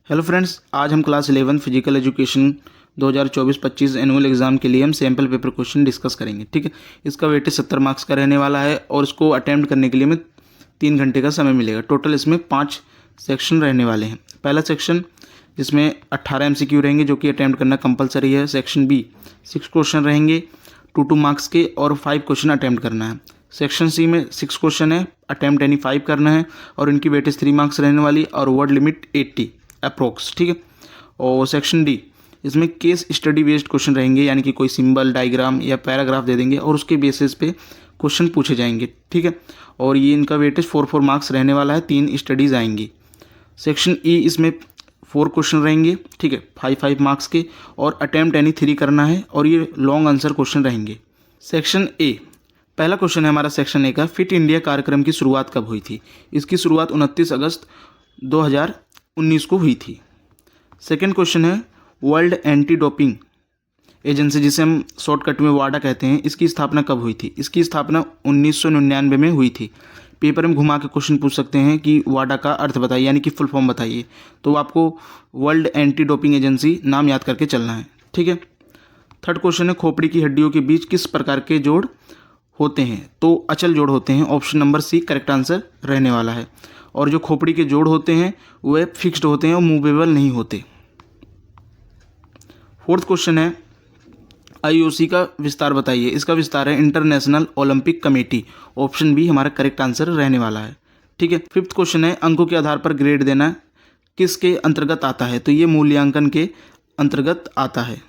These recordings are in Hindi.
हेलो फ्रेंड्स, आज हम class 11 physical education 2024-25 annual exam के लिए हम सैम्पल पेपर क्वेश्चन डिस्कस करेंगे। ठीक है, इसका वेटेज 70 मार्क्स का रहने वाला है और इसको अटैम्प्ट करने के लिए हमें 3 घंटे का समय मिलेगा। टोटल इसमें 5 सेक्शन रहने वाले हैं। पहला सेक्शन जिसमें 18 MCQ रहेंगे जो कि अटैम्प्ट करना कंपलसरी है। सेक्शन बी 6 क्वेश्चन रहेंगे 2 मार्क्स के और 5 क्वेश्चन अटैम्प्ट करना है। सेक्शन सी में 6 क्वेश्चन है, अटैम्प्ट एनी 5 करना है और इनकी वेटेज 3 मार्क्स रहने वाली और वर्ड लिमिट 80 अप्रोक्स। ठीक है, और सेक्शन डी इसमें केस स्टडी बेस्ड क्वेश्चन रहेंगे, यानी कि कोई सिंबल, डायग्राम या पैराग्राफ दे देंगे और उसके बेसिस पे क्वेश्चन पूछे जाएंगे। ठीक है, और ये इनका वेटेज 4 मार्क्स रहने वाला है, 3 स्टडीज़ आएंगी। सेक्शन ई इसमें 4 क्वेश्चन रहेंगे, ठीक है, 5 मार्क्स के और अटैम्प्ट एनी 3 करना है और ये लॉन्ग आंसर क्वेश्चन रहेंगे। सेक्शन ए, पहला क्वेश्चन है हमारा सेक्शन ए का, फिट इंडिया कार्यक्रम की शुरुआत कब हुई थी? इसकी शुरुआत 29 अगस्त 2019 को हुई थी। सेकेंड क्वेश्चन है वर्ल्ड एंटी डोपिंग एजेंसी, जिसे हम शॉर्टकट में वाडा कहते हैं, इसकी स्थापना कब हुई थी? इसकी स्थापना 1999 में हुई थी। पेपर में घुमा के क्वेश्चन पूछ सकते हैं कि वाडा का अर्थ बताइए, यानी कि फुल फॉर्म बताइए, तो आपको वर्ल्ड एंटी डोपिंग एजेंसी नाम याद करके चलना है। ठीक है, थर्ड क्वेश्चन है खोपड़ी की हड्डियों के बीच किस प्रकार के जोड़ होते हैं? तो अचल जोड़ होते हैं। Option number C correct answer रहने वाला है। और जो खोपड़ी के जोड़ होते हैं वह फिक्स्ड होते हैं और मूवेबल नहीं होते। फोर्थ क्वेश्चन है IOC का विस्तार बताइए। इसका विस्तार है International Olympic Committee. Option B हमारा करेक्ट आंसर रहने वाला है। ठीक है, फिफ्थ क्वेश्चन है अंकों के आधार पर ग्रेड देना किसके अंतर्गत आता है? तो ये मूल्यांकन के अंतर्गत आता है।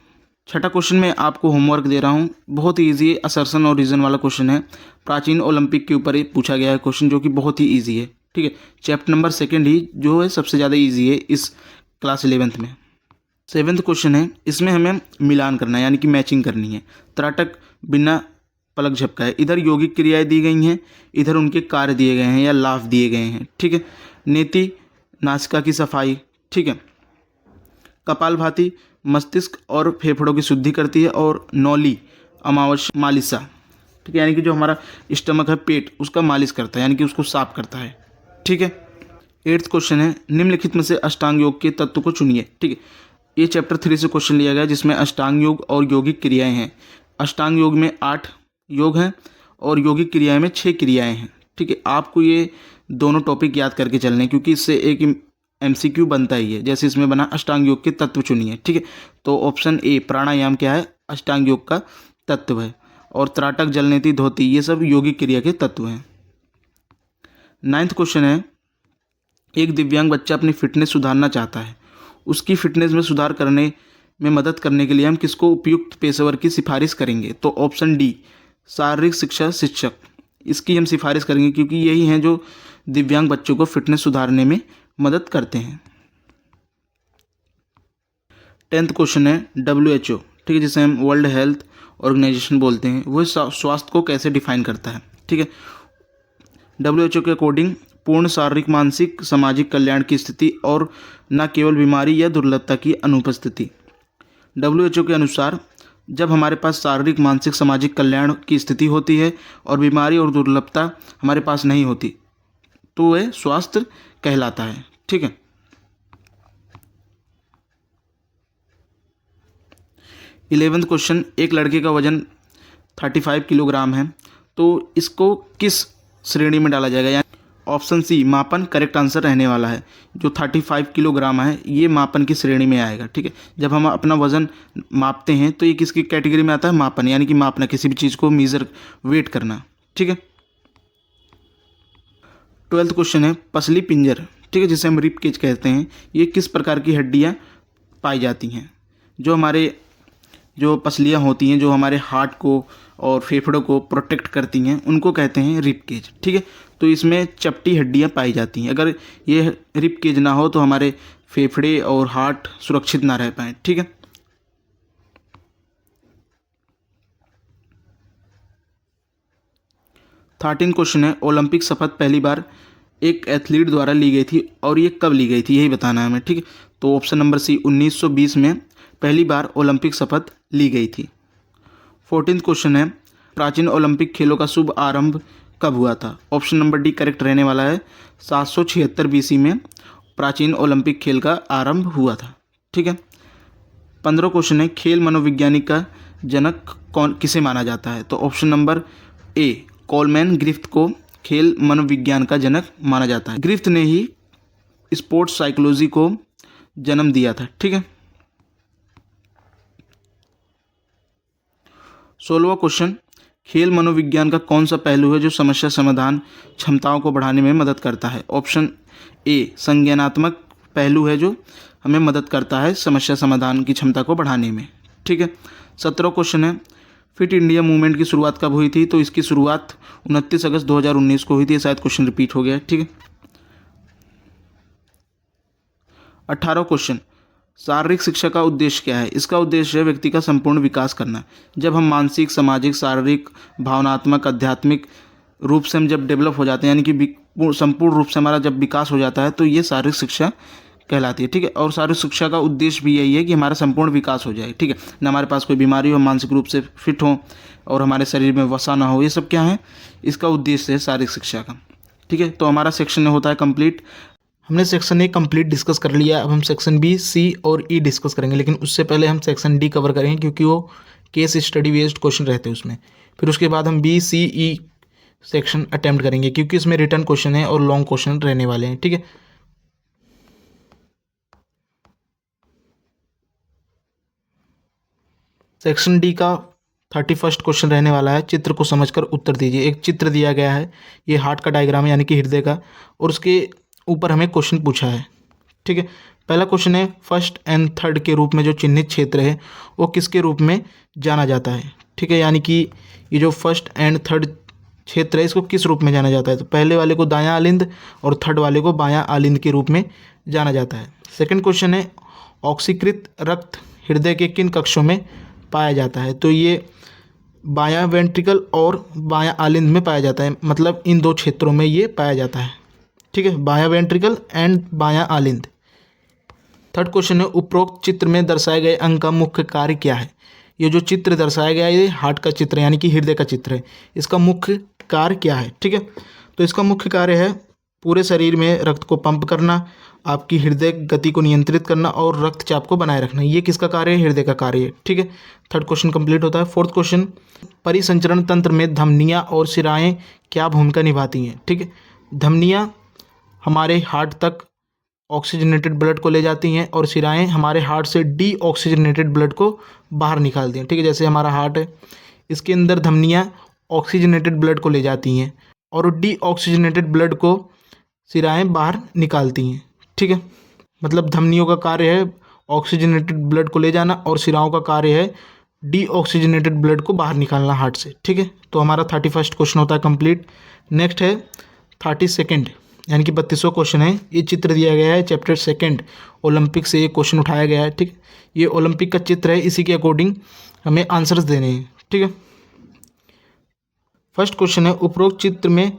छठा क्वेश्चन मैं आपको होमवर्क दे रहा हूँ, बहुत ही ईजी है, असर्शन और रीजन वाला क्वेश्चन है। प्राचीन ओलंपिक के ऊपर पूछा गया है क्वेश्चन, जो कि बहुत ही ईजी है। ठीक है, चैप्टर नंबर 2 ही जो है सबसे ज़्यादा ईजी है इस क्लास 11th में। 7th क्वेश्चन है, इसमें हमें मिलान करना है, यानी कि मैचिंग करनी है। त्राटक बिना पलक झपकाए, इधर यौगिक क्रियाएं दी गई हैं, इधर उनके कार्य दिए गए हैं या लाभ दिए गए हैं। ठीक है, नेति नासिका की सफाई, ठीक है, कपालभाति मस्तिष्क और फेफड़ों की शुद्धि करती है और नौली अमावस्या मालिशा, ठीक है, यानी कि जो हमारा स्टमक है, पेट, उसका मालिश करता है, यानी कि उसको साफ करता है। ठीक है, 8th क्वेश्चन है निम्नलिखित में से अष्टांग योग के तत्व को चुनिए। ठीक है, ये चैप्टर 3 से क्वेश्चन लिया गया जिसमें अष्टांग योग और यौगिक क्रियाएं हैं। अष्टांग योग में 8 योग हैं और यौगिक क्रियाएं में 6 क्रियाएं हैं। ठीक है, आपको ये दोनों टॉपिक याद करके चलने हैं, क्योंकि इससे एक MCQ बनता ही है। जैसे इसमें बना अष्टांग योग के तत्व चुनिए। ठीक है, तो ऑप्शन ए प्राणायाम क्या है? अष्टांग योग का तत्व है। और त्राटक, जलनेति, धोती, ये सब यौगिक क्रिया के तत्व हैं। 9th क्वेश्चन है एक दिव्यांग बच्चा अपनी फिटनेस सुधारना चाहता है, उसकी फिटनेस में सुधार करने में मदद करने के लिए हम किसको उपयुक्त पेशेवर की सिफारिश करेंगे? तो ऑप्शन डी शारीरिक शिक्षा शिक्षक, इसकी हम सिफारिश करेंगे, क्योंकि यही हैं जो दिव्यांग बच्चों को फिटनेस सुधारने में मदद करते हैं। 10th क्वेश्चन है WHO, ठीक है, जिसे हम वर्ल्ड हेल्थ ऑर्गेनाइजेशन बोलते हैं, वह स्वास्थ्य को कैसे डिफाइन करता है? ठीक है, WHO के अकॉर्डिंग पूर्ण शारीरिक, मानसिक, सामाजिक कल्याण की स्थिति और न केवल बीमारी या दुर्लभता की अनुपस्थिति। WHO के अनुसार जब हमारे पास शारीरिक, मानसिक, सामाजिक कल्याण की स्थिति होती है और बीमारी और दुर्लभता हमारे पास नहीं होती, तो वह स्वास्थ्य कहलाता है। ठीक है, 11th क्वेश्चन एक लड़के का वजन 35 किलोग्राम है, तो इसको किस श्रेणी में डाला जाएगा? यानी ऑप्शन सी मापन करेक्ट आंसर रहने वाला है। जो 35 किलोग्राम है ये मापन की श्रेणी में आएगा। ठीक है, जब हम अपना वजन मापते हैं तो ये किसकी कैटेगरी में आता है? मापन, यानी कि मापना, किसी भी चीज़ को मीज़र, वेट करना। ठीक है, 12th क्वेश्चन है पसली पिंजर, ठीक है, जिसे हम रिब केज कहते हैं, ये किस प्रकार की हड्डियाँ पाई जाती हैं? जो हमारे जो पसलियाँ होती हैं, जो हमारे हार्ट को और फेफड़ों को प्रोटेक्ट करती हैं, उनको कहते हैं रिब केज। ठीक है, तो इसमें चपटी हड्डियाँ पाई जाती हैं। अगर ये रिब केज ना हो तो हमारे फेफड़े और हार्ट सुरक्षित ना रह पाए। ठीक है, थर्टीन क्वेश्चन है ओलंपिक शपथ पहली बार एक एथलीट द्वारा ली गई थी और ये कब ली गई थी, यही बताना है हमें। ठीक है, तो ऑप्शन नंबर सी 1920 में पहली बार ओलंपिक शपथ ली गई थी। 14th क्वेश्चन है प्राचीन ओलंपिक खेलों का शुभ आरंभ कब हुआ था? ऑप्शन नंबर डी करेक्ट रहने वाला है 776 BC में प्राचीन ओलंपिक खेल का आरंभ हुआ था। ठीक है। 15 क्वेश्चन है, खेल मनोविज्ञानिक का जनक किसे माना जाता है? तो option number A, Coleman Griffith को खेल मनोविज्ञान का जनक माना जाता है। ग्रिफ्थ ने ही स्पोर्ट्स साइकोलॉजी को जन्म दिया था। ठीक है। 16वां क्वेश्चन, खेल मनोविज्ञान का कौन सा पहलू है जो समस्या समाधान क्षमताओं को बढ़ाने में मदद करता है? ऑप्शन ए, संज्ञानात्मक पहलू है जो हमें मदद करता है समस्या समाधान की क्षमता को बढ़ाने में। ठीक है। 17वां क्वेश्चन है, फिट इंडिया मूवमेंट की शुरुआत कब हुई थी? तो इसकी शुरुआत 29 अगस्त 2019 को हुई थी। शायद क्वेश्चन रिपीट हो गया है। ठीक है। 18वां क्वेश्चन, शारीरिक शिक्षा का उद्देश्य क्या है? इसका उद्देश्य है व्यक्ति का संपूर्ण विकास करना। जब हम मानसिक, सामाजिक, शारीरिक, भावनात्मक, आध्यात्मिक रूप से हम जब डेवलप हो जाते हैं, यानी कि संपूर्ण रूप से हमारा जब विकास हो जाता है, तो ये शारीरिक शिक्षा कहलाती है। ठीक है। और शारीरिक शिक्षा का उद्देश्य भी यही है कि हमारा संपूर्ण विकास हो जाए। ठीक है। न हमारे पास कोई बीमारी हो, मानसिक रूप से फिट हो और हमारे शरीर में वसा ना हो। ये सब क्या है? इसका उद्देश्य है शारीरिक शिक्षा का। ठीक है। तो हमारा सेक्शन होता है कंप्लीट। हमने सेक्शन ए कंप्लीट डिस्कस कर लिया। अब हम सेक्शन बी, सी और ई डिस्कस करेंगे, लेकिन उससे पहले हम सेक्शन डी कवर करेंगे क्योंकि वो केस स्टडी बेस्ड क्वेश्चन रहते हैं उसमें। फिर उसके बाद हम बी, सी, ई सेक्शन अटेम्प्ट करेंगे क्योंकि इसमें रिटर्न क्वेश्चन है और लॉन्ग क्वेश्चन रहने वाले हैं। ठीक है। सेक्शन डी का 31वां क्वेश्चन रहने वाला है, चित्र को समझकर उत्तर दीजिए। एक चित्र दिया गया है, ये हार्ट का डायग्राम है यानी कि हृदय का, और उसके ऊपर हमें क्वेश्चन पूछा है। ठीक है। पहला क्वेश्चन है, फर्स्ट एंड थर्ड के रूप में जो चिन्हित क्षेत्र है वो किसके रूप में जाना जाता है? ठीक है। यानी कि ये जो फर्स्ट एंड थर्ड क्षेत्र है इसको किस रूप में जाना जाता है? तो पहले वाले को दायां आलिंद और थर्ड वाले को बायां आलिंद के रूप में जाना जाता है। सेकंड क्वेश्चन है, ऑक्सीकृत रक्त हृदय के किन कक्षों में पाया जाता है? तो ये बायां वेंट्रिकल और बायां आलिंद में पाया जाता है, मतलब इन दो क्षेत्रों में ये पाया जाता है। ठीक है। बायां वेंट्रिकल एंड बायां आलिंद। थर्ड क्वेश्चन है, उपरोक्त चित्र में दर्शाए गए अंग का मुख्य कार्य क्या है? ये जो चित्र दर्शाया गया है ये हार्ट का चित्र है यानी कि हृदय का चित्र है। इसका मुख्य कार्य क्या है? ठीक है। तो इसका मुख्य कार्य है पूरे शरीर में रक्त को पंप करना, आपकी हृदय गति को नियंत्रित करना और रक्तचाप को बनाए रखना। ये किसका कार्य है? हृदय का कार्य है। ठीक है। थर्ड क्वेश्चन कंप्लीट होता है। फोर्थ क्वेश्चन, परिसंचरण तंत्र में धमनियाँ और शिराएं क्या भूमिका निभाती हैं? ठीक है। धमनियाँ हमारे हार्ट तक ऑक्सीजनेटेड ब्लड को ले जाती हैं और शिराएं हमारे हार्ट से डी ऑक्सीजनेटेड ब्लड को बाहर निकालती हैं। ठीक है। जैसे हमारा हार्ट है, इसके अंदर धमनियाँ ऑक्सीजनेटेड ब्लड को ले जाती हैं और डी ऑक्सीजनेटेड ब्लड को शिराएं बाहर निकालती हैं। ठीक है। मतलब धमनियों का कार्य है ऑक्सीजनेटेड ब्लड को ले जाना और शिराओं का कार्य है डी ऑक्सीजनेटेड ब्लड को बाहर निकालना हार्ट से। ठीक है। तो हमारा 31वां क्वेश्चन होता है कंप्लीट। नेक्स्ट है 32nd यानी कि 32वां क्वेश्चन है। ये चित्र दिया गया है, चैप्टर 2 ओलंपिक से ये क्वेश्चन उठाया गया है। ठीक। ये ओलंपिक का चित्र है, इसी के अकॉर्डिंग हमें आंसर्स देने हैं। ठीक है। फर्स्ट क्वेश्चन है, उपरोक्त चित्र में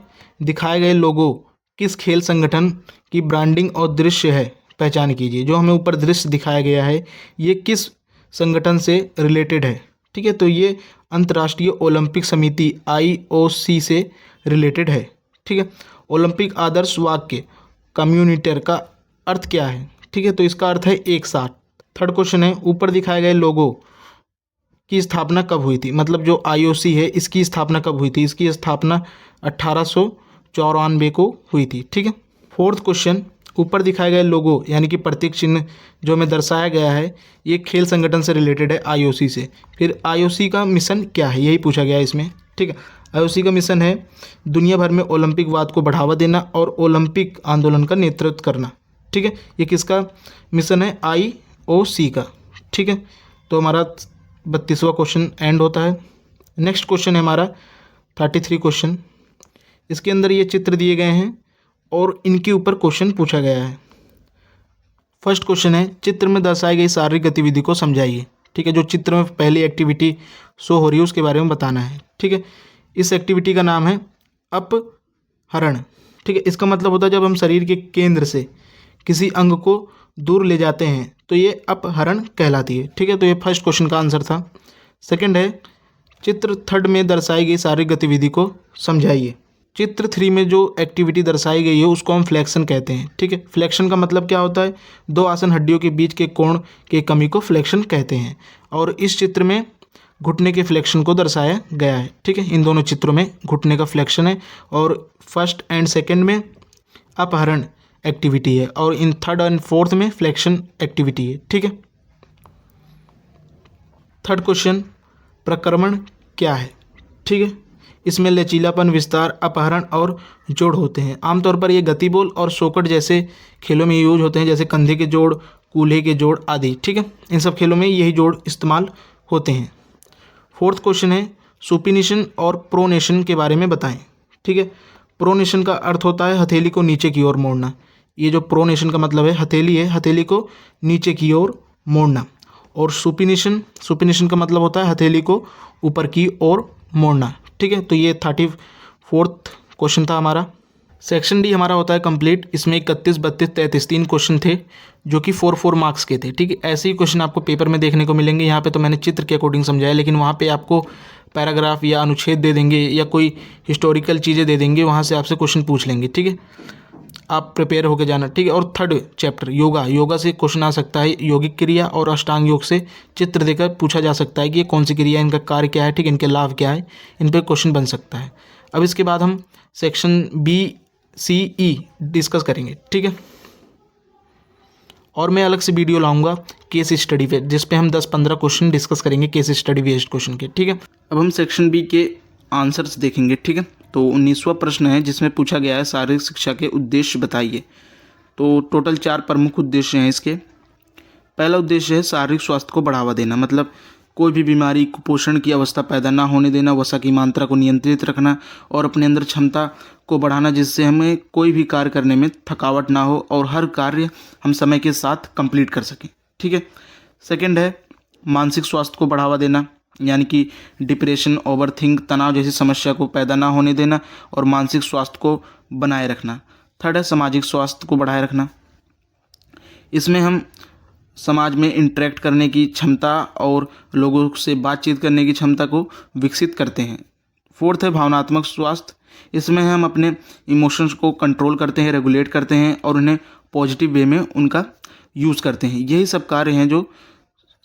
दिखाए गए लोगो किस खेल संगठन की ब्रांडिंग और दृश्य है? पहचान कीजिए। जो हमें ऊपर दृश्य दिखाया गया है ये किस संगठन से रिलेटेड है? ठीक है। तो ये अंतर्राष्ट्रीय ओलंपिक समिति IOC से रिलेटेड है। ठीक है। ओलंपिक आदर्श वाक्य कम्युनिटर का अर्थ क्या है? ठीक है। तो इसका अर्थ है एक साथ। थर्ड क्वेश्चन है, ऊपर दिखाए गए लोगो की स्थापना कब हुई थी? मतलब जो IOC है इसकी स्थापना कब हुई थी? इसकी स्थापना 1894 को हुई थी। ठीक है। फोर्थ क्वेश्चन, ऊपर दिखाए गए लोगो यानी कि प्रतीक चिन्ह जो हमें दर्शाया गया है ये खेल संगठन से रिलेटेड है, IOC से। फिर IOC का मिशन क्या है? यही पूछा गया है इसमें। ठीक है। IOC का मिशन है दुनिया भर में ओलंपिक वाद को बढ़ावा देना और ओलंपिक आंदोलन का नेतृत्व करना। ठीक है। ये किसका मिशन है? IOC का। ठीक है। तो हमारा 32वां क्वेश्चन एंड होता है। नेक्स्ट क्वेश्चन है हमारा 33 क्वेश्चन। इसके अंदर ये चित्र दिए गए हैं और इनके ऊपर क्वेश्चन पूछा गया है। फर्स्ट क्वेश्चन है, चित्र में दर्शाई गई शारीरिक गतिविधि को समझाइए। ठीक है। जो चित्र में पहली एक्टिविटी शो हो रही है उसके बारे में बताना है। ठीक है। इस एक्टिविटी का नाम है अपहरण। ठीक है। इसका मतलब होता है जब हम शरीर के केंद्र से किसी अंग को दूर ले जाते हैं तो ये अपहरण कहलाती है। ठीक है। तो ये फर्स्ट क्वेश्चन का आंसर था। सेकंड है, चित्र थर्ड में दर्शाई गई शारीरिक गतिविधि को समझाइए। चित्र 3 में जो एक्टिविटी दर्शाई गई है उसको हम फ्लेक्शन कहते हैं। ठीक है, फ्लेक्शन का मतलब क्या होता है? दो आसन हड्डियों के बीच के कोण के कमी को फ्लेक्शन कहते हैं। और इस चित्र में घुटने के फ्लेक्शन को दर्शाया गया है। ठीक है, इन दोनों चित्रों में घुटने का फ्लेक्शन है और फर्स्ट एंड सेकेंड में अपहरण एक्टिविटी है और इन थर्ड एंड फोर्थ में फ्लेक्शन एक्टिविटी है। ठीक है, थर्ड क्वेश्चन, प्रक्रमण क्या है? ठीक है, इसमें लचीलापन, विस्तार, अपहरण और जोड़ होते हैं। आमतौर पर ये गति बॉल और सोकट जैसे खेलों में यूज होते हैं, जैसे कंधे के जोड़, कूल्हे के जोड़ आदि। ठीक है, इन सब खेलों में यही जोड़ इस्तेमाल होते हैं। फोर्थ क्वेश्चन है, सुपिनेशन और प्रोनेशन के बारे में बताएं। ठीक है, प्रोनेशन का अर्थ होता है हथेली को नीचे की ओर मोड़ना। ये जो प्रोनेशन का मतलब है हथेली है, हथेली को नीचे की ओर मोड़ना। और सुपिनेशन का मतलब होता है हथेली को ऊपर की ओर मोड़ना। ठीक है, तो ये 34th क्वेश्चन था हमारा। सेक्शन डी हमारा होता है कंप्लीट। इसमें 31, 32, 33 3 क्वेश्चन थे जो कि 4 मार्क्स के थे। ठीक है, ऐसे ही क्वेश्चन आपको पेपर में देखने को मिलेंगे। यहाँ पे तो मैंने चित्र के अकॉर्डिंग समझाया, लेकिन वहाँ पे आपको पैराग्राफ या अनुच्छेद दे देंगे या कोई हिस्टोरिकल चीज़ें दे देंगे, वहाँ से आपसे क्वेश्चन पूछ लेंगे। ठीक है, आप प्रिपेयर होकर जाना। ठीक है, और थर्ड चैप्टर योगा से क्वेश्चन आ सकता है। यौगिक क्रिया और अष्टांग योग से चित्र देकर पूछा जा सकता है कि ये कौन सी क्रिया, इनका कार्य क्या है, ठीक है, इनके लाभ क्या है, इन पर क्वेश्चन बन सकता है। अब इसके बाद हम सेक्शन BCE डिस्कस करेंगे। ठीक है, और मैं अलग से वीडियो लाऊंगा केस स्टडी पे, जिस पे हम 10-15 क्वेश्चन डिस्कस करेंगे केस स्टडी बेस्ड क्वेश्चन के। ठीक है, अब हम सेक्शन बी के आंसर्स देखेंगे। ठीक है, तो 19वां प्रश्न है जिसमें पूछा गया है शारीरिक शिक्षा के उद्देश्य बताइए। तो टोटल 4 प्रमुख उद्देश्य हैं इसके। पहला उद्देश्य है शारीरिक स्वास्थ्य को बढ़ावा देना, मतलब कोई भी बीमारी, कुपोषण की अवस्था पैदा ना होने देना, वसा की मात्रा को नियंत्रित रखना और अपने अंदर क्षमता को बढ़ाना, जिससे हमें कोई भी कार्य करने में थकावट ना हो और हर कार्य हम समय के साथ कंप्लीट कर सकें। ठीक है, सेकंड है मानसिक स्वास्थ्य को बढ़ावा देना, यानी कि डिप्रेशन, ओवरथिंक, तनाव जैसी समस्या को पैदा ना होने देना और मानसिक स्वास्थ्य को बनाए रखना। थर्ड है सामाजिक स्वास्थ्य को बढ़ाए रखना। इसमें हम समाज में इंटरेक्ट करने की क्षमता और लोगों से बातचीत करने की क्षमता को विकसित करते हैं। फोर्थ है भावनात्मक स्वास्थ्य। इसमें हम अपने इमोशंस को कंट्रोल करते हैं, रेगुलेट करते हैं और उन्हें पॉजिटिव वे में उनका यूज़ करते हैं। यही सब कार्य हैं जो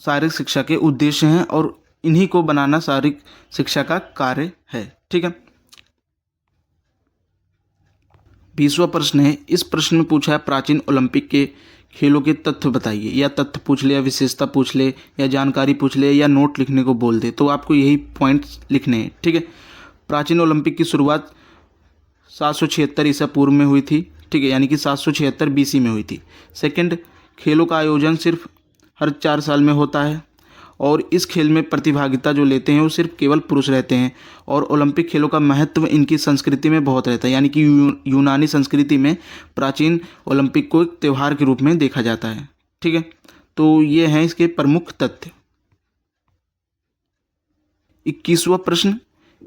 शारीरिक शिक्षा के उद्देश्य हैं और इन्हीं को बनाना शारीरिक शिक्षा का कार्य है। ठीक है, 20वां प्रश्न है। इस प्रश्न में पूछा है प्राचीन ओलंपिक के खेलों के तथ्य बताइए। या तथ्य पूछ ले, या विशेषता पूछ ले, या जानकारी पूछ ले, या नोट लिखने को बोल दे, तो आपको यही पॉइंट्स लिखने हैं। ठीक है, प्राचीन ओलंपिक की शुरुआत 776 ईसा पूर्व में हुई थी। ठीक है, यानी कि 776 BC में हुई थी। सेकंड, खेलों का आयोजन सिर्फ हर 4 साल में होता है और इस खेल में प्रतिभागिता जो लेते हैं वो सिर्फ केवल पुरुष रहते हैं। और ओलंपिक खेलों का महत्व इनकी संस्कृति में बहुत रहता है, यानी कि यूनानी संस्कृति में प्राचीन ओलंपिक को एक त्यौहार के रूप में देखा जाता है। ठीक है, तो ये हैं इसके प्रमुख तथ्य। 21वां प्रश्न।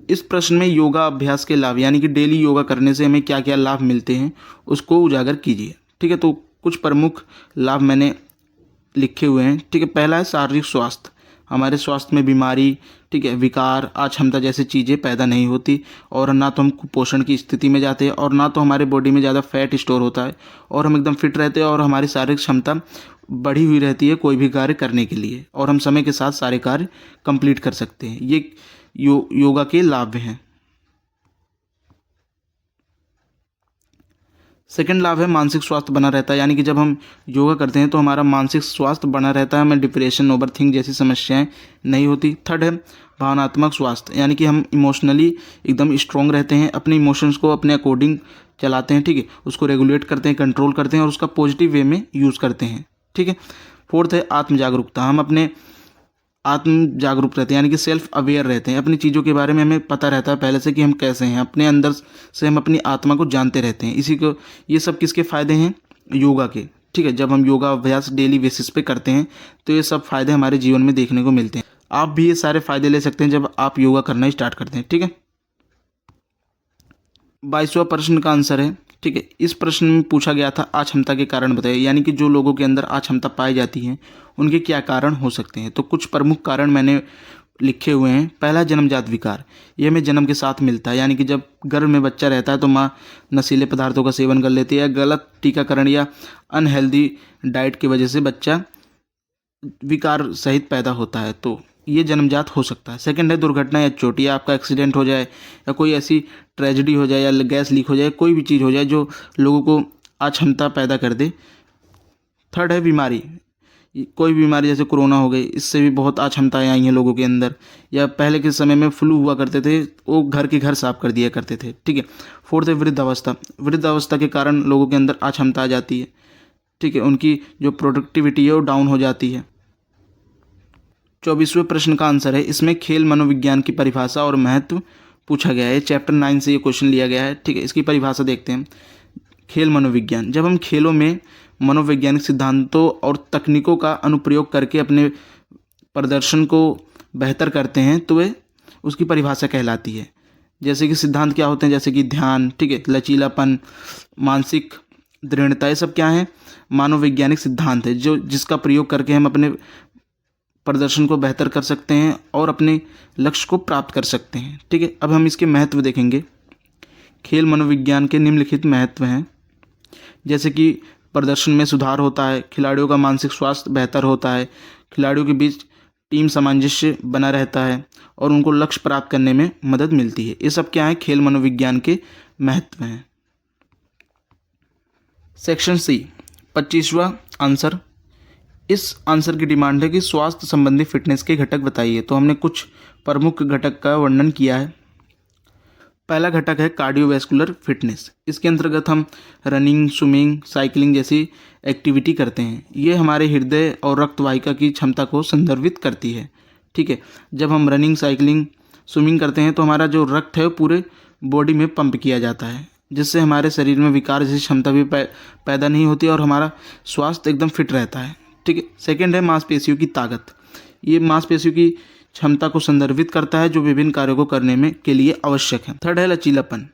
इस प्रश्न में योगा अभ्यास के लाभ, यानी कि डेली योगा करने से हमें क्या क्या लाभ मिलते हैं, उसको उजागर कीजिए। ठीक है, तो कुछ प्रमुख लाभ मैंने लिखे हुए हैं। ठीक है, पहला है शारीरिक स्वास्थ्य। हमारे स्वास्थ्य में बीमारी, ठीक है, विकार, अक्षमता जैसी चीज़ें पैदा नहीं होती और ना तो हम कुपोषण की स्थिति में जाते हैं और ना तो हमारे बॉडी में ज़्यादा फैट स्टोर होता है और हम एकदम फिट रहते हैं और हमारी शारीरिक क्षमता बढ़ी हुई रहती है कोई भी कार्य करने के लिए और हम समय के साथ सारे कार्य कंप्लीट कर सकते हैं। ये योगा के लाभ हैं। सेकंड लाभ है मानसिक स्वास्थ्य बना रहता है, यानी कि जब हम योगा करते हैं तो हमारा मानसिक स्वास्थ्य बना रहता है, हमें डिप्रेशन, ओवरथिंक जैसी समस्याएं नहीं होती। थर्ड है भावनात्मक स्वास्थ्य, यानी कि हम इमोशनली एकदम स्ट्रॉन्ग रहते हैं, अपने इमोशंस को अपने अकॉर्डिंग चलाते हैं। ठीक है, उसको रेगुलेट करते हैं, कंट्रोल करते हैं और उसका पॉजिटिव वे में यूज़ करते हैं। ठीक है, फोर्थ है आत्म जागरूकता। हम अपने आत्म जागरूक रहते हैं, यानी कि सेल्फ अवेयर रहते हैं, अपनी चीज़ों के बारे में हमें पता रहता है पहले से कि हम कैसे हैं, अपने अंदर से हम अपनी आत्मा को जानते रहते हैं। इसी को ये सब किसके फ़ायदे हैं? योगा के। ठीक है, जब हम योगा अभ्यास डेली बेसिस पे करते हैं तो ये सब फ़ायदे हमारे जीवन में देखने को मिलते हैं। आप भी ये सारे फ़ायदे ले सकते हैं जब आप योगा करना स्टार्ट करते हैं। ठीक है, 22वां प्रश्न का आंसर है। ठीक है, इस प्रश्न में पूछा गया था अक्षमता के कारण बताइए, यानी कि जो लोगों के अंदर अक्षमता पाई जाती है उनके क्या कारण हो सकते हैं। तो कुछ प्रमुख कारण मैंने लिखे हुए हैं। पहला जन्मजात विकार, ये हमें जन्म के साथ मिलता है, यानी कि जब गर्भ में बच्चा रहता है तो माँ नशीले पदार्थों का सेवन कर लेती है या गलत टीकाकरण या अनहेल्दी डाइट की वजह से बच्चा विकार सहित पैदा होता है, तो ये जन्मजात हो सकता है। सेकंड है दुर्घटना या चोट, या आपका एक्सीडेंट हो जाए या कोई ऐसी ट्रेजेडी हो जाए या गैस लीक हो जाए, कोई भी चीज़ हो जाए जो लोगों को अक्षमता पैदा कर दे। थर्ड है बीमारी, कोई बीमारी जैसे कोरोना हो गई, इससे भी बहुत अक्षमताएँ आई हैं लोगों के अंदर, या पहले के समय में फ्लू हुआ करते थे, वो घर के घर साफ कर दिया करते थे। ठीक है। फोर्थ है वृद्धावस्था, वृद्धावस्था के कारण लोगों के अंदर अक्षमता आ जाती है। ठीक है, उनकी जो प्रोडक्टिविटी है वो डाउन हो जाती है। 24वें प्रश्न का आंसर है, इसमें खेल मनोविज्ञान की परिभाषा और महत्व पूछा गया है। चैप्टर 9 से ये क्वेश्चन लिया गया है। ठीक है, इसकी परिभाषा देखते हैं। खेल मनोविज्ञान, जब हम खेलों में मनोवैज्ञानिक सिद्धांतों और तकनीकों का अनुप्रयोग करके अपने प्रदर्शन को बेहतर करते हैं तो वे उसकी परिभाषा कहलाती है। जैसे कि सिद्धांत क्या होते हैं, जैसे कि ध्यान, ठीक है, लचीलापन, मानसिक दृढ़ता, ये सब क्या है, मनोवैज्ञानिक सिद्धांत है जो जिसका प्रयोग करके हम अपने प्रदर्शन को बेहतर कर सकते हैं और अपने लक्ष्य को प्राप्त कर सकते हैं। ठीक है, अब हम इसके महत्व देखेंगे। खेल मनोविज्ञान के निम्नलिखित महत्व हैं, जैसे कि प्रदर्शन में सुधार होता है, खिलाड़ियों का मानसिक स्वास्थ्य बेहतर होता है, खिलाड़ियों के बीच टीम सामंजस्य बना रहता है और उनको लक्ष्य प्राप्त करने में मदद मिलती है। ये सब क्या है, खेल मनोविज्ञान के महत्व हैं। सेक्शन सी, 25वां आंसर, इस आंसर की डिमांड है कि स्वास्थ्य संबंधी फिटनेस के घटक बताइए। तो हमने कुछ प्रमुख घटक का वर्णन किया है। पहला घटक है कार्डियोवैस्कुलर फिटनेस। इसके अंतर्गत हम रनिंग, स्विमिंग, साइकिलिंग जैसी एक्टिविटी करते हैं। ये हमारे हृदय और रक्त वाहिका की क्षमता को संदर्भित करती है। ठीक है, जब हम रनिंग, साइकिलिंग, स्विमिंग करते हैं तो हमारा जो रक्त है वो पूरे बॉडी में पंप किया जाता है, जिससे हमारे शरीर में विकार जैसी क्षमता भी पैदा नहीं होती और हमारा स्वास्थ्य एकदम फिट रहता है। ठीक है। सेकेंड है मांसपेशियों की ताकत। ये मांसपेशियों की क्षमता को संदर्भित करता है जो विभिन्न कार्यों को करने में के लिए आवश्यक है। थर्ड है लचीलापन।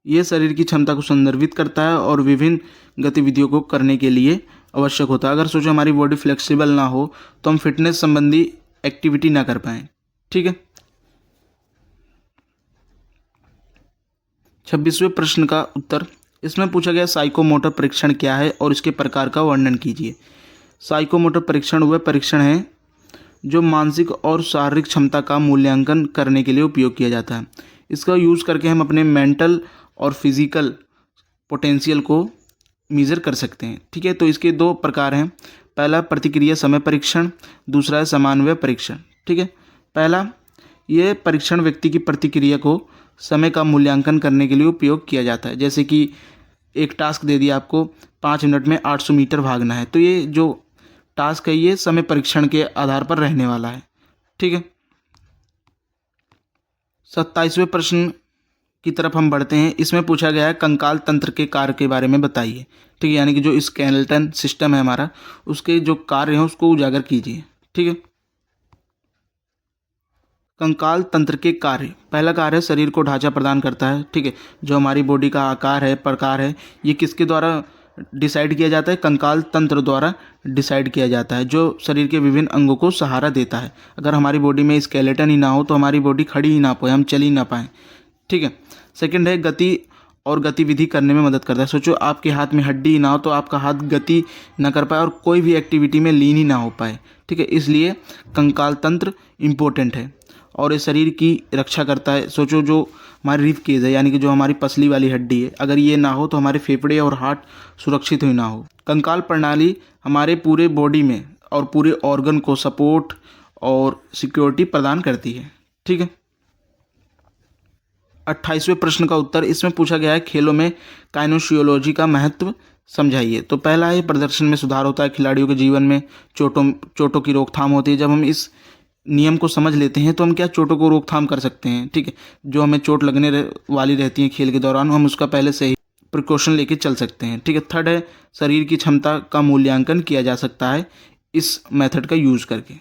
ये शरीर की क्षमता को संदर्भित करता है और विभिन्न गतिविधियों को करने के लिए आवश्यक होता है। अगर सोचो हमारी बॉडी फ्लेक्सिबल ना हो तो हम फिटनेस संबंधी एक्टिविटी ना कर पाएँ। ठीक है। 26वें प्रश्न का उत्तर, इसमें पूछा गया साइकोमोटर परीक्षण क्या है और इसके प्रकार का वर्णन कीजिए। साइकोमोटर परीक्षण वह परीक्षण है जो मानसिक और शारीरिक क्षमता का मूल्यांकन करने के लिए उपयोग किया जाता है। इसका यूज़ करके हम अपने मेंटल और फिजिकल पोटेंशियल को मेज़र कर सकते हैं। ठीक है, तो इसके दो प्रकार हैं। पहला प्रतिक्रिया समय परीक्षण, दूसरा है समन्वय परीक्षण। ठीक है, पहला ये परीक्षण व्यक्ति की प्रतिक्रिया को समय का मूल्यांकन करने के लिए उपयोग किया जाता है। जैसे कि एक टास्क दे दिया आपको, 5 मिनट में 800 मीटर भागना है, तो ये जो टास्क है ये समय परीक्षण के आधार पर रहने वाला है। ठीक है। 27वें प्रश्न की तरफ हम बढ़ते हैं। इसमें पूछा गया है कंकाल तंत्र के कार्य के बारे में बताइए। ठीक है, यानी कि जो स्केलेटन सिस्टम है हमारा, उसके जो कार्य हैं उसको उजागर कीजिए। ठीक है। कंकाल तंत्र के कार्य, पहला कार्य है शरीर को ढांचा प्रदान करता है। ठीक है, जो हमारी बॉडी का आकार है, प्रकार है, ये किसके द्वारा डिसाइड किया जाता है, कंकाल तंत्र द्वारा डिसाइड किया जाता है, जो शरीर के विभिन्न अंगों को सहारा देता है। अगर हमारी बॉडी में स्केलेटन ही ना हो तो हमारी बॉडी खड़ी ही ना पाए, हम चल ही ना पाएँ। ठीक है। सेकंड है गति और गतिविधि करने में मदद करता है। सोचो आपके हाथ में हड्डी ना हो तो आपका हाथ गति ना कर पाए और कोई भी एक्टिविटी में लीन ही ना हो पाए। ठीक है, इसलिए कंकाल तंत्र इम्पोर्टेंट है और ये शरीर की रक्षा करता है। सोचो जो हमारी रिब केज है, यानी कि जो हमारी पसली वाली हड्डी है, अगर ये ना हो तो हमारे फेफड़े और हार्ट सुरक्षित ही ना हो। कंकाल प्रणाली हमारे पूरे बॉडी में और पूरे ऑर्गन को सपोर्ट और सिक्योरिटी प्रदान करती है। ठीक है। 28वें प्रश्न का उत्तर, इसमें पूछा गया है खेलों में काइनेशियोलॉजी का महत्व समझाइए। तो पहला है प्रदर्शन में सुधार होता है, खिलाड़ियों के जीवन में चोटों की रोकथाम होती है। जब हम इस नियम को समझ लेते हैं तो हम क्या चोटों को रोकथाम कर सकते हैं। ठीक है, जो हमें चोट लगने वाली रहती है खेल के दौरान, हम उसका पहले से ही प्रिकॉशन लेके चल सकते हैं। ठीक है। थर्ड है शरीर की क्षमता का मूल्यांकन किया जा सकता है इस मेथड का यूज करके।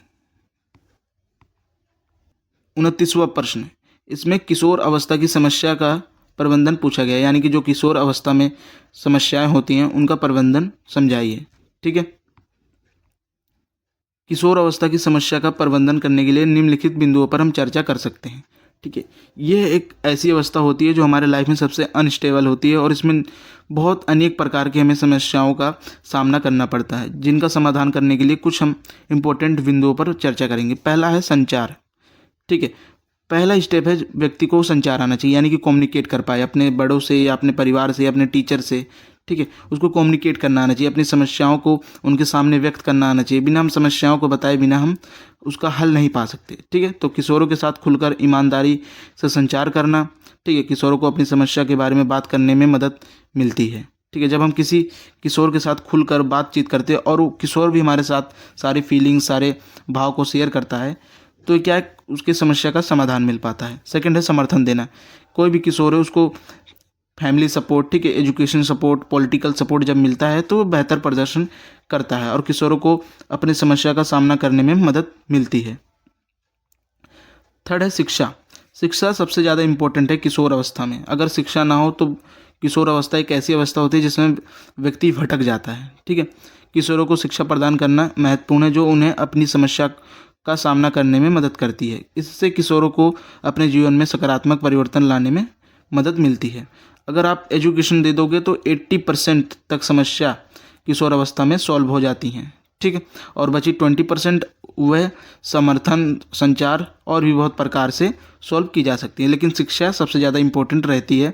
29वां प्रश्न, इसमें किशोर अवस्था की समस्या का प्रबंधन पूछा गया है, यानी कि जो किशोर अवस्था में समस्याएं होती हैं उनका प्रबंधन समझाइए। ठीक है। किशोर अवस्था की समस्या का प्रबंधन करने के लिए निम्नलिखित बिंदुओं पर हम चर्चा कर सकते हैं। ठीक है, यह एक ऐसी अवस्था होती है जो हमारे लाइफ में सबसे अनस्टेबल होती है और इसमें बहुत अनेक प्रकार की हमें समस्याओं का सामना करना पड़ता है, जिनका समाधान करने के लिए कुछ हम इम्पोर्टेंट बिंदुओं पर चर्चा करेंगे। पहला है संचार। ठीक है, पहला स्टेप है व्यक्ति को संचार आना चाहिए, यानी कि कम्युनिकेट कर पाए अपने बड़ों से या अपने परिवार से, अपने टीचर से। ठीक है, उसको कम्युनिकेट करना आना चाहिए, अपनी समस्याओं को उनके सामने व्यक्त करना आना चाहिए। बिना हम समस्याओं को बताए बिना हम उसका हल नहीं पा सकते। ठीक है, तो किशोरों के साथ खुलकर ईमानदारी से संचार करना। ठीक है, किशोरों को अपनी समस्या के बारे में बात करने में मदद मिलती है। ठीक है, जब हम किसी किशोर के साथ खुलकर बातचीत करते हैं और वो किशोर भी हमारे साथ सारी फीलिंग्स, सारे भाव को शेयर करता है, तो क्या है, उसकी समस्या का समाधान मिल पाता है। सेकंड है समर्थन देना। कोई भी किशोर है उसको फैमिली सपोर्ट, ठीक है, एजुकेशन सपोर्ट, पॉलिटिकल सपोर्ट जब मिलता है तो वो बेहतर प्रदर्शन करता है और किशोरों को अपनी समस्या का सामना करने में मदद मिलती है। थर्ड है शिक्षा। शिक्षा सबसे ज़्यादा इम्पोर्टेंट है किशोर अवस्था में। अगर शिक्षा ना हो तो किशोर अवस्था एक ऐसी अवस्था होती है जिसमें व्यक्ति भटक जाता है। ठीक है, किशोरों को शिक्षा प्रदान करना महत्वपूर्ण है, जो उन्हें अपनी समस्या का सामना करने में मदद करती है। इससे किशोरों को अपने जीवन में सकारात्मक परिवर्तन लाने में मदद मिलती है। अगर आप एजुकेशन दे दोगे तो 80% तक समस्या किशोर अवस्था में सॉल्व हो जाती हैं। ठीक है, और बची 20% वह समर्थन, संचार और भी बहुत प्रकार से सॉल्व की जा सकती है, लेकिन शिक्षा सबसे ज़्यादा इम्पोर्टेंट रहती है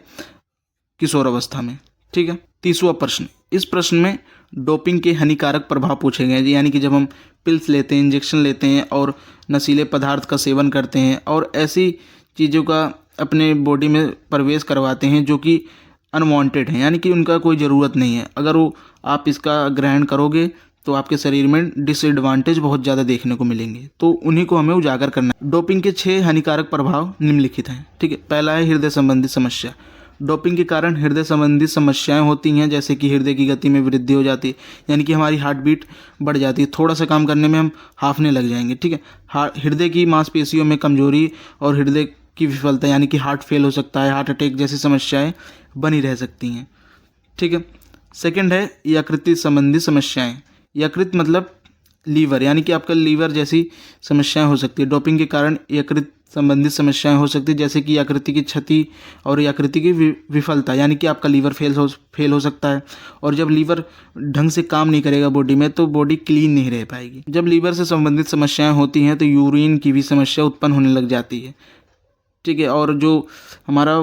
किशोर अवस्था में। ठीक है, तीसरा प्रश्न। इस प्रश्न में डोपिंग के हानिकारक प्रभाव पूछे गए हैं, यानी कि जब हम पिल्स लेते हैं, इंजेक्शन लेते हैं और नशीले पदार्थ का सेवन करते हैं और ऐसी चीज़ों का अपने बॉडी में प्रवेश करवाते हैं जो कि अनवांटेड हैं, यानी कि उनका कोई ज़रूरत नहीं है। अगर वो आप इसका ग्रहण करोगे तो आपके शरीर में डिसएडवांटेज बहुत ज़्यादा देखने को मिलेंगे, तो उन्हीं को हमें उजागर करना है। डोपिंग के 6 हानिकारक प्रभाव निम्नलिखित हैं। ठीक है, पहला है हृदय संबंधी समस्या। डोपिंग के कारण हृदय संबंधी समस्याएं होती हैं, जैसे कि हृदय की गति में वृद्धि हो जाती है, यानी कि हमारी हार्ट बीट बढ़ जाती है। थोड़ा सा काम करने में हम हांफने लग जाएंगे। ठीक है, हृदय की मांसपेशियों में कमजोरी और हृदय की विफलता, यानी कि हार्ट फेल हो सकता है, हार्ट अटैक जैसी समस्याएं बनी रह सकती हैं। ठीक है, सेकंड है यकृत संबंधी समस्याएं। यकृत मतलब लीवर, यानी कि आपका लीवर जैसी समस्याएं हो सकती है। डोपिंग के कारण यकृत संबंधित समस्याएं हो सकती है, जैसे कि यकृत की क्षति और यकृत की विफलता, यानी कि आपका लीवर फेल हो सकता है। और जब लीवर ढंग से काम नहीं करेगा बॉडी में तो बॉडी क्लीन नहीं रह पाएगी। जब लीवर से संबंधित समस्याएं होती हैं तो यूरिन की भी समस्या उत्पन्न होने लग जाती है। ठीक है, और जो हमारा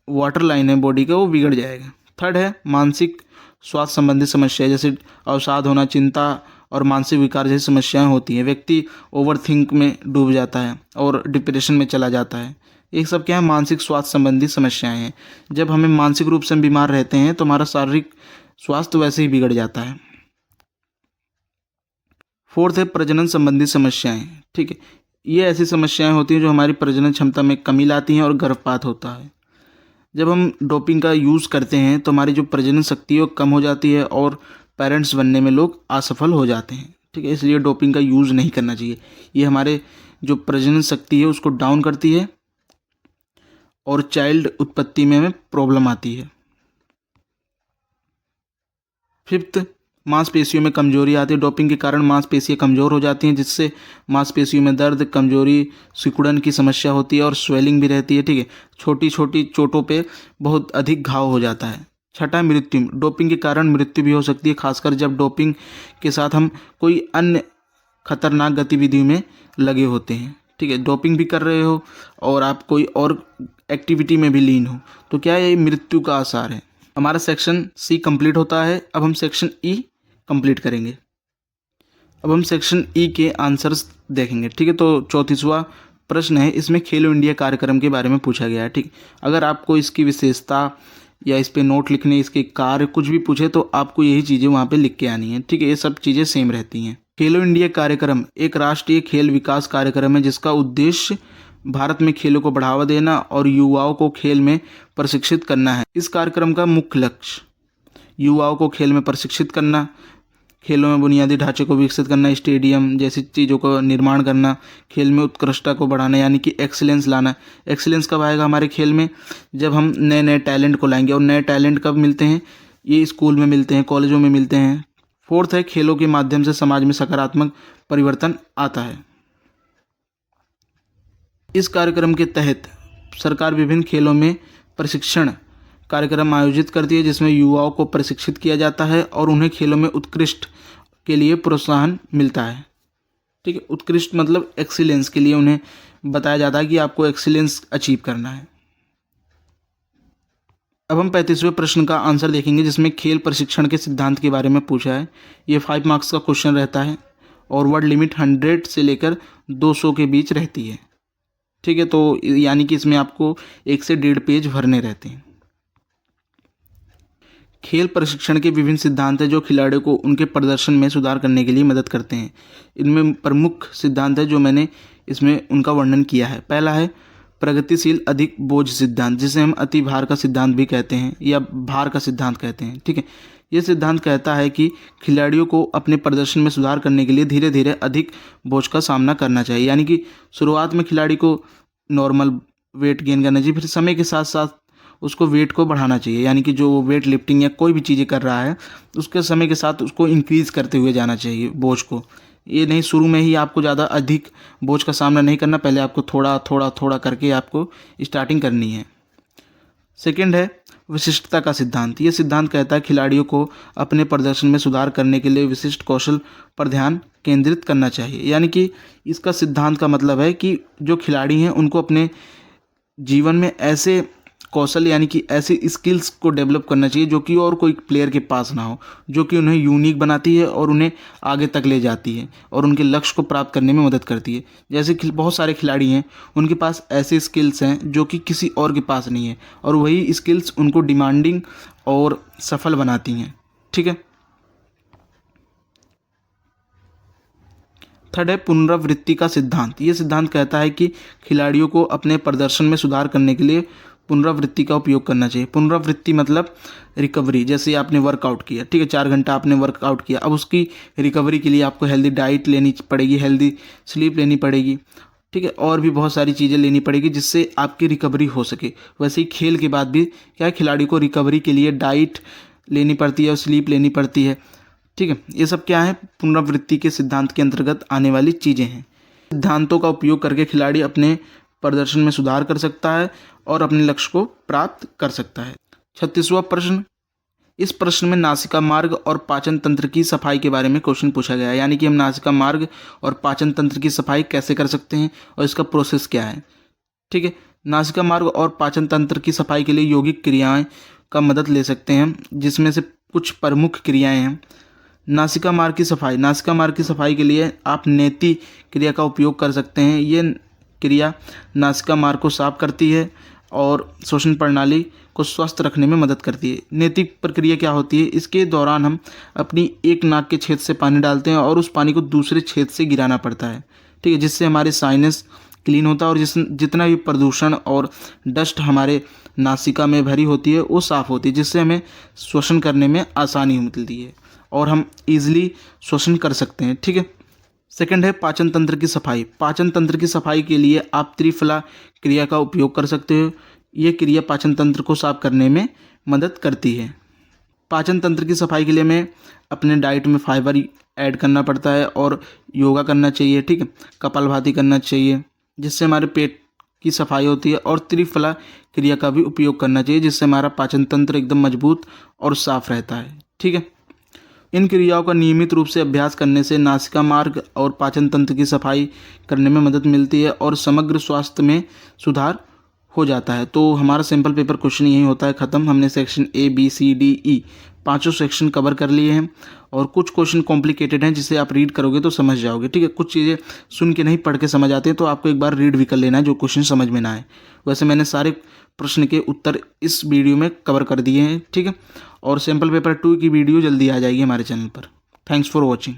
वाटर लाइन है बॉडी का वो बिगड़ जाएगा। थर्ड है मानसिक स्वास्थ्य संबंधी समस्या, जैसे अवसाद होना, चिंता और मानसिक विकार जैसी समस्याएं होती हैं। व्यक्ति ओवरथिंक में डूब जाता है और डिप्रेशन में चला जाता है। ये सब क्या है, मानसिक स्वास्थ्य संबंधी समस्याएं हैं। जब हमें मानसिक रूप से हम बीमार रहते हैं तो हमारा शारीरिक स्वास्थ्य वैसे ही बिगड़ जाता है। फोर्थ है प्रजनन संबंधी समस्याएं। ठीक है, ये ऐसी समस्याएं होती हैं जो हमारी प्रजनन क्षमता में कमी लाती हैं और गर्भपात होता है। जब हम डोपिंग का यूज़ करते हैं तो हमारी जो प्रजनन शक्ति है वो कम हो जाती है और पेरेंट्स बनने में लोग असफल हो जाते हैं। ठीक है, इसलिए डोपिंग का यूज़ नहीं करना चाहिए। ये हमारे जो प्रजनन शक्ति है उसको डाउन करती है और चाइल्ड उत्पत्ति में हमें प्रॉब्लम आती है। फिफ्थ, मांसपेशियों में कमजोरी आती है। डोपिंग के कारण मांसपेशियां कमज़ोर हो जाती हैं, जिससे मांसपेशियों में दर्द, कमजोरी, सिकुड़न की समस्या होती है और स्वेलिंग भी रहती है। ठीक है, छोटी छोटी चोटों पे बहुत अधिक घाव हो जाता है। छठा, मृत्यु। डोपिंग के कारण मृत्यु भी हो सकती है, खासकर जब डोपिंग के साथ हम कोई अन्य खतरनाक गतिविधि में लगे होते हैं। ठीक है, डोपिंग भी कर रहे हो और आप कोई और एक्टिविटी में भी लीन हो तो क्या ये मृत्यु का आसार है। हमारा सेक्शन सी कंप्लीट होता है। अब हम सेक्शन ई कंप्लीट करेंगे। अब हम सेक्शन ई के आंसर्स देखेंगे। ठीक है, तो 34वां प्रश्न है, इसमें खेलो इंडिया कार्यक्रम के बारे में पूछा गया है। ठीक, अगर आपको इसकी विशेषता या इस पे नोट लिखने, इसके कार्य कुछ भी पूछे तो आपको यही चीज़ें वहाँ पे लिख के आनी है। ठीक है, ये सब चीज़ें सेम रहती हैं। खेलो इंडिया कार्यक्रम एक राष्ट्रीय खेल विकास कार्यक्रम है जिसका उद्देश्य भारत में खेलों को बढ़ावा देना और युवाओं को खेल में प्रशिक्षित करना है। इस कार्यक्रम का मुख्य लक्ष्य युवाओं को खेल में प्रशिक्षित करना, खेलों में बुनियादी ढांचे को विकसित करना, स्टेडियम जैसी चीज़ों का निर्माण करना, खेल में उत्कृष्टता को बढ़ाना, यानी कि एक्सीलेंस लाना। एक्सीलेंस कब आएगा हमारे खेल में, जब हम नए नए टैलेंट को लाएंगे। और नए टैलेंट कब मिलते हैं, ये स्कूल में मिलते हैं, कॉलेजों में मिलते हैं, फोर्थ है खेलों के माध्यम से समाज में सकारात्मक परिवर्तन आता है। इस कार्यक्रम के तहत सरकार विभिन्न खेलों में प्रशिक्षण कार्यक्रम आयोजित करती है, जिसमें युवाओं को प्रशिक्षित किया जाता है और उन्हें खेलों में उत्कृष्ट के लिए प्रोत्साहन मिलता है। ठीक है, उत्कृष्ट मतलब एक्सीलेंस के लिए उन्हें बताया जाता है कि आपको एक्सीलेंस अचीव करना है। अब हम 35वें प्रश्न का आंसर देखेंगे, जिसमें खेल प्रशिक्षण के सिद्धांत के बारे में पूछा है। ये 5 मार्क्स का क्वेश्चन रहता है और वर्ड लिमिट 100 से लेकर 200 के बीच रहती है। ठीक है, तो यानी कि इसमें आपको 1 से 1.5 पेज भरने रहते हैं। खेल प्रशिक्षण के विभिन्न सिद्धांत हैं जो खिलाड़ियों को उनके प्रदर्शन में सुधार करने के लिए मदद करते हैं। इनमें प्रमुख सिद्धांत है जो मैंने इसमें उनका वर्णन किया है। पहला है प्रगतिशील अधिक बोझ सिद्धांत, जिसे हम अति भार का सिद्धांत भी कहते हैं या भार का सिद्धांत कहते हैं। ठीक है, ये सिद्धांत कहता है कि खिलाड़ियों को अपने प्रदर्शन में सुधार करने के लिए धीरे धीरे अधिक बोझ का सामना करना चाहिए। यानी कि शुरुआत में खिलाड़ी को नॉर्मल वेट गेन करना चाहिए, फिर समय के साथ साथ उसको वेट को बढ़ाना चाहिए। यानी कि जो वेट लिफ्टिंग या कोई भी चीज़ें कर रहा है उसके समय के साथ उसको इंक्रीज़ करते हुए जाना चाहिए बोझ को। ये नहीं शुरू में ही आपको ज़्यादा अधिक बोझ का सामना नहीं करना, पहले आपको थोड़ा थोड़ा थोड़ा करके आपको स्टार्टिंग करनी है। सेकंड है विशिष्टता का सिद्धांत। ये सिद्धांत कहता है खिलाड़ियों को अपने प्रदर्शन में सुधार करने के लिए विशिष्ट कौशल पर ध्यान केंद्रित करना चाहिए। यानी कि इसका सिद्धांत का मतलब है कि जो खिलाड़ी हैं उनको अपने जीवन में ऐसे कौशल यानी कि ऐसी स्किल्स को डेवलप करना चाहिए जो कि और कोई प्लेयर के पास ना हो, जो कि उन्हें यूनिक बनाती है और उन्हें आगे तक ले जाती है और उनके लक्ष्य को प्राप्त करने में मदद करती है। जैसे कि बहुत सारे खिलाड़ी हैं उनके पास ऐसे स्किल्स हैं जो कि किसी और के पास नहीं है और वही स्किल्स उनको डिमांडिंग और सफल बनाती हैं। ठीक है, थर्ड है पुनरावृत्ति का सिद्धांत। ये सिद्धांत कहता है कि खिलाड़ियों को अपने प्रदर्शन में सुधार करने के लिए पुनरावृत्ति का उपयोग करना चाहिए। पुनरावृत्ति मतलब रिकवरी। जैसे आपने वर्कआउट किया, ठीक है, 4 घंटा आपने वर्कआउट किया, अब उसकी रिकवरी के लिए आपको हेल्दी डाइट लेनी पड़ेगी, हेल्दी स्लीप लेनी पड़ेगी। ठीक है, और भी बहुत सारी चीज़ें लेनी पड़ेगी जिससे आपकी रिकवरी हो सके। वैसे ही खेल के बाद भी क्या खिलाड़ी को रिकवरी के लिए डाइट लेनी पड़ती है और स्लीप लेनी पड़ती है। ठीक है, ये सब क्या है पुनरावृत्ति के सिद्धांत के अंतर्गत आने वाली चीज़ें हैं। सिद्धांतों का उपयोग करके खिलाड़ी अपने प्रदर्शन में सुधार कर सकता है और अपने लक्ष्य को प्राप्त कर सकता है। 36वां प्रश्न, इस प्रश्न में नासिका मार्ग और पाचन तंत्र की सफाई के बारे में क्वेश्चन पूछा गया है। यानी कि हम नासिका मार्ग और पाचन तंत्र की सफाई कैसे कर सकते हैं और इसका प्रोसेस क्या है। ठीक है, नासिका मार्ग और पाचन तंत्र की सफाई के लिए यौगिक क्रियाएं का मदद ले सकते हैं, जिसमें से कुछ प्रमुख क्रियाएं हैं। नासिका मार्ग की सफाई, नासिका मार्ग की सफाई के लिए आप नेति क्रिया का उपयोग कर सकते हैं। ये क्रिया नासिका मार्ग को साफ करती है और श्वसन प्रणाली को स्वस्थ रखने में मदद करती है। नेति प्रक्रिया क्या होती है, इसके दौरान हम अपनी एक नाक के छेद से पानी डालते हैं और उस पानी को दूसरे छेद से गिराना पड़ता है। ठीक है, जिससे हमारे साइनस क्लीन होता है और जितना भी प्रदूषण और डस्ट हमारे नासिका में भरी होती है वो साफ़ होती है, जिससे हमें श्वसन करने में आसानी मिलती है और हम ईजिली श्वसन कर सकते हैं। ठीक है, सेकंड है पाचन तंत्र की सफाई। पाचन तंत्र की सफाई के लिए आप त्रिफला क्रिया का उपयोग कर सकते हो। ये क्रिया पाचन तंत्र को साफ करने में मदद करती है। पाचन तंत्र की सफाई के लिए हमें अपने डाइट में फाइबर ऐड करना पड़ता है और योगा करना चाहिए। ठीक है, कपालभाति करना चाहिए जिससे हमारे पेट की सफाई होती है और त्रिफला क्रिया का भी उपयोग करना चाहिए जिससे हमारा पाचन तंत्र एकदम मजबूत और साफ रहता है। ठीक है, इन क्रियाओं का नियमित रूप से अभ्यास करने से नासिका मार्ग और पाचन तंत्र की सफाई करने में मदद मिलती है और समग्र स्वास्थ्य में सुधार हो जाता है। तो हमारा सिंपल पेपर क्वेश्चन यही होता है ख़त्म। हमने section A B C D E पांचों सेक्शन कवर कर लिए हैं और कुछ क्वेश्चन कॉम्प्लिकेटेड हैं जिसे आप रीड करोगे तो समझ जाओगे। ठीक है, कुछ चीज़ें सुन के नहीं पढ़ के समझ आते हैं तो आपको एक बार रीड भी कर लेना है जो क्वेश्चन समझ में ना आए। वैसे मैंने सारे प्रश्न के उत्तर इस वीडियो में कवर कर दिए हैं। ठीक है, और सैम्पल पेपर 2 की वीडियो जल्दी आ जाएगी हमारे चैनल पर। Thanks for watching.